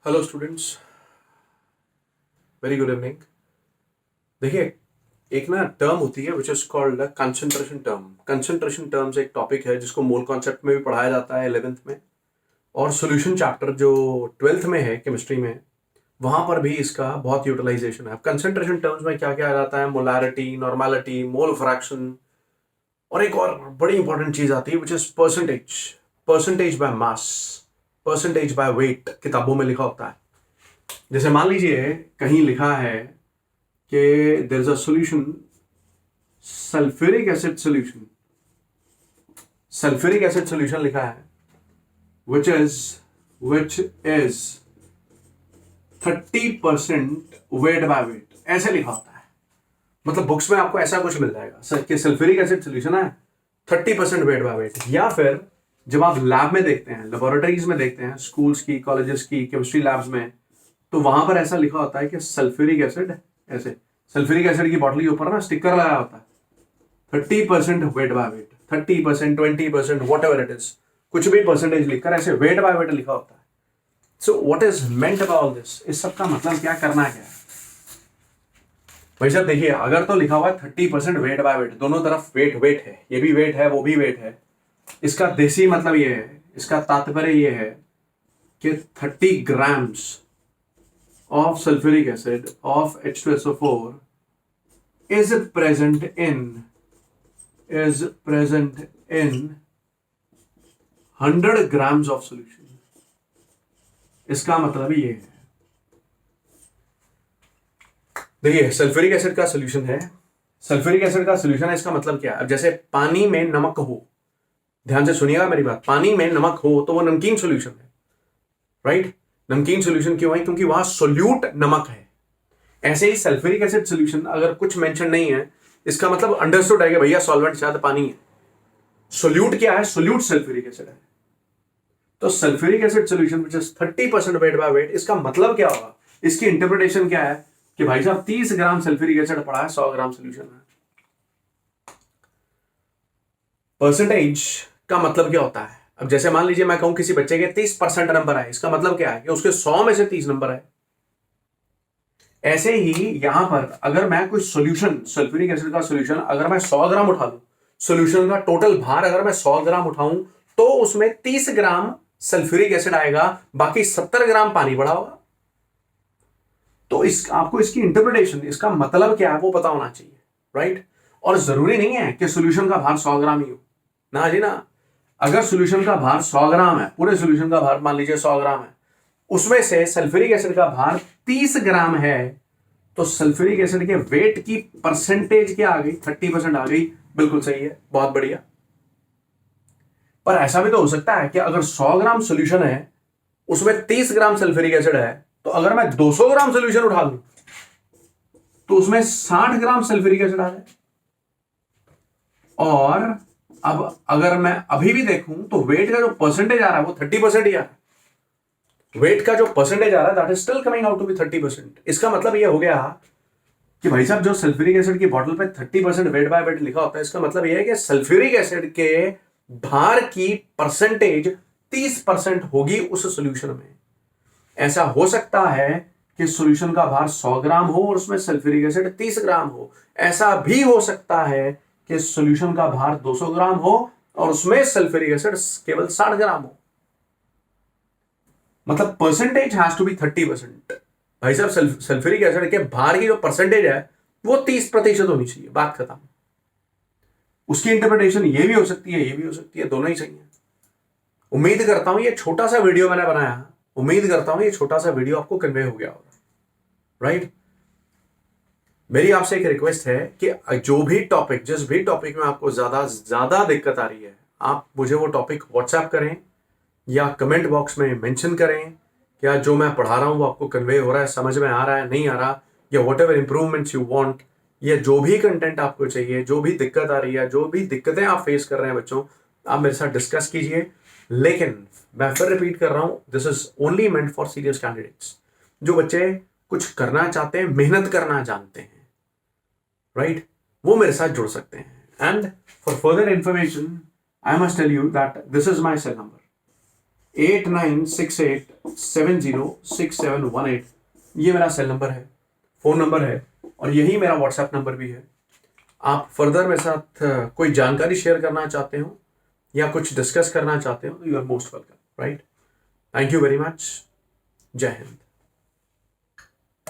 Hello students, very good evening. देखिए, एक ना टर्म होती है which is called concentration term. Concentration terms एक टॉपिक है जिसको मोल कॉन्सेप्ट में भी पढ़ाया जाता है 11th में, और सॉल्यूशन चैप्टर जो 12th में है केमिस्ट्री में, वहां पर भी इसका बहुत यूटिलाइजेशन है। अब कंसंट्रेशन टर्म्स में क्या क्या आ जाता है? मोलैरिटी, नॉर्मेलिटी, मोल फ्रैक्शन, और एक और बड़ी इंपॉर्टेंट चीज आती है which is percentage. Percentage by mass, percentage by weight किताबों में लिखा होता है। जैसे मान लीजिए कहीं लिखा है कि there is a solution, sulphuric acid solution, sulphuric acid solution लिखा है which is 30% weight by weight, ऐसे लिखा होता है। मतलब बुक्स में आपको ऐसा कुछ मिल जाएगा कि सल्फ्यूरिक एसिड सॉल्यूशन है 30% वेट बाय वेट। या फिर जब आप लैब में देखते हैं, लेबोरेटरीज में देखते हैं, स्कूल्स की, कॉलेजेस की केमिस्ट्री लैब्स में, तो वहां पर ऐसा लिखा होता है कि सल्फ्यूरिक एसिड, ऐसे सल्फ्यूरिक एसिड की बॉटल के ऊपर ना स्टिकर लगाया होता है 30% weight by wait, 30%, 20%, what ever it is, कुछ भी परसेंटेज लिखकर ऐसे वेट बाय वेट लिखा होता है। So what is meant by all this? इस सब का मतलब क्या, करना क्या है? भाई साहब देखिए, अगर तो लिखा हुआ है 30% वेट बाय वेट, दोनों तरफ वेट वेट है, ये भी वेट है वो भी वेट है, इसका देसी मतलब ये है, इसका तात्पर्य ये है कि 30 grams of sulfuric acid of H2SO4 is present in 100 grams of solution। इसका मतलब ये है, देखिए सल्फ्यूरिक एसिड का सॉल्यूशन है, सल्फ्यूरिक एसिड का सॉल्यूशन है, इसका मतलब क्या है? अब जैसे पानी में नमक हो, ध्यान से सुनिएगा मेरी बात, पानी में नमक हो तो वो नमकीन सॉल्यूशन है, राइट? नमकीन सॉल्यूशन क्यों है? क्योंकि वहां सोल्यूट नमक है। ऐसे ही सल्फ्यूरिक एसिड सॉल्यूशन अगर कुछ मेंशन नहीं है, इसका मतलब अंडरस्टूड है कि भैया सॉल्वेंट शायद पानी है। सोल्यूट क्या है? सोल्यूट सल्फ्यूरिक एसिड है। तो sulphuric acid solution which is 30% weight by wait, इसका मतलब क्या होगा? इसकी इंटरप्रिटेशन क्या है कि भाई साहब 30 ग्राम सल्फ्यूरिक एसिड पड़ा है 100 ग्राम सॉल्यूशन में। परसेंटेज का मतलब क्या होता है? अब जैसे मान लीजिए मैं कहूं किसी बच्चे के 30% नंबर आए, इसका मतलब क्या है कि उसके 100 में से 30 नंबर आए। ऐसे ही यहां पर अगर मैं कोई सॉल्यूशन, सल्फ्यूरिक एसिड का सॉल्यूशन अगर मैं 100 ग्राम उठा लूं, सॉल्यूशन का टोटल भार अगर मैं 100 ग्राम उठाऊं, तो उसमें 30 ग्राम सल्फ्यूरिक एसिड आएगा, बाकी 70 ग्राम पानी पड़ा होगा। तो आपको इसकी इंटरप्रिटेशन, इसका मतलब क्या है वो पता होना चाहिए, राइट? और जरूरी नहीं है कि सॉल्यूशन का भार 100 ग्राम ही हो, ना जी ना। अगर सॉल्यूशन का भार 100 ग्राम है, पूरे सॉल्यूशन का भार मान लीजिए 100 ग्राम है, उसमें से सल्फ्यूरिक एसिड का भार 30 ग्राम है, तो सल्फ्यूरिक एसिड के वेट की परसेंटेज क्या आ गई? 30% आ गई। बिल्कुल सही है, बहुत बढ़िया। पर ऐसा भी तो हो सकता है कि अगर 100 ग्राम सॉल्यूशन है, उसमें 30 ग्राम सल्फ्यूरिक एसिड है, तो अगर मैं 200 ग्राम सॉल्यूशन उठा लूं तो उसमें 60 ग्राम सल्फ्यूरिक एसिड आ जाए। और अब अगर मैं अभी भी देखूं तो वेट का जो परसेंटेज आ रहा है वो 30% ही आ रहा है। वेट का जो परसेंटेज आ रहा है that is still coming out to be 30%। इसका मतलब ये हो गया कि भाई साहब जो सल्फ्यूरिक एसिड की बोतल पे 30% वेट बाय वेट लिखा होता है, इसका मतलब ये है कि सल्फ्यूरिक एसिड के भार की परसेंटेज 30% होगी उस सॉल्यूशन में। ऐसा हो सकता है कि सॉल्यूशन का भार 100 ग्राम हो और उसमें सल्फ्यूरिक एसिड 30 ग्राम हो। ऐसा भी हो सकता है कि सॉल्यूशन का भार 200 ग्राम हो और उसमें सल्फ्यूरिक एसिड केवल 60 ग्राम हो। मतलब परसेंटेज हैज टू बी 30%। भाई साहब सल्फ्यूरिक एसिड के भार की जो परसेंटेज है वो 30% होनी चाहिए, बात खत्म। उसकी इंटरप्रिटेशन ये भी हो सकती है, ये भी हो सकती है, दोनों ही सही है। उम्मीद करता हूं ये छोटा सा वीडियो मैंने बनाया, उम्मीद करता हूं ये छोटा सा वीडियो आपको कन्वे हो गया होगा, राइट? मेरी आपसे एक रिक्वेस्ट है कि जो भी टॉपिक, जिस भी टॉपिक में आपको ज्यादा दिक्कत आ रही है, आप मुझे वो टॉपिक व्हाट्सएप करें या कमेंट बॉक्स में मेंशन करें। क्या जो मैं पढ़ा रहा हूं वो आपको कन्वे हो रहा है, समझ में आ रहा है, नहीं आ रहा, या what ever improvements you want, या जो भी कंटेंट आपको चाहिए, जो भी दिक्कत आ रही है, जो भी दिक्कतें आप फेस कर रहे हैं बच्चों, आप मेरे साथ डिस्कस कीजिए। लेकिन मैं फिर रिपीट कर रहा हूं, this is only meant for serious candidates. जो बच्चे कुछ करना चाहते हैं, मेहनत करना जानते हैं, राइट, वो मेरे साथ जुड़ सकते हैं। And for further information I must tell you that this is my cell number 8968 706718, ये मेरा सेल नंबर है, फ़ोन नंबर है, और यही मेरा व्हाट्सएप नंबर भी है। आप फर्दर मेरे साथ कोई जानकारी शेयर करना चाहते हो या कुछ डिस्कस करना चाहते हो, you are most welcome, right. Thank you very much. जय हिंद।